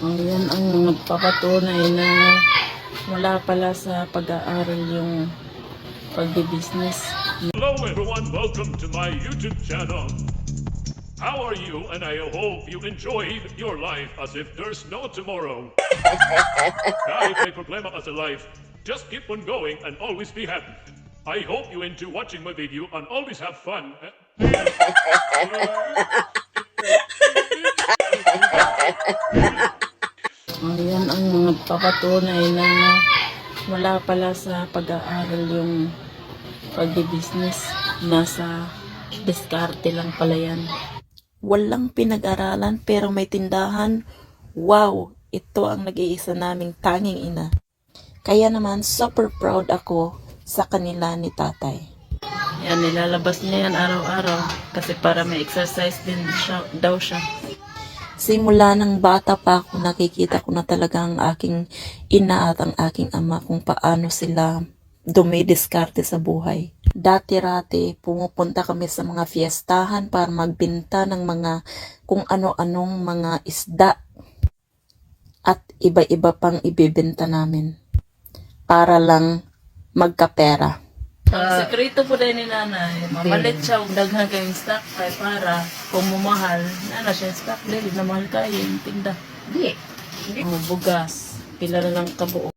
Yan ang nagpapatunay na wala pala sa pag-aaral yung pagbibusiness. Hello everyone, welcome to my YouTube channel. How are you? And I hope you enjoyed your life as if there's no tomorrow. Kahit may problema ka sa life, just keep on going and always be happy. I hope you enjoy watching my video and always have fun. Yan ang nagpapatunay na wala pala sa pag-aaral yung pagbibusiness. Nasa diskarte lang pala yan. Walang pinag-aralan pero may tindahan. Wow! Ito ang nag-iisa naming tanging ina. Kaya naman super proud ako sa kanila ni tatay. Yan, nilalabas niya yan araw-araw kasi para may exercise din daw siya. Simula ng bata pa ako, nakikita ko na talaga ang aking ina at ang aking ama kung paano sila dumidiskarte sa buhay. Dati-rati, pumupunta kami sa mga fiestahan para magbenta ng mga kung ano-anong mga isda at iba-iba pang ibibenta namin para lang magkapera. Ang sekreto po din ni nanay, mamalit siya kung daghan kayong stock kay para kung mumahal, nana siya stock dili na mahal kayo yung tinda. Di. Bugas, pila na lang kabuo.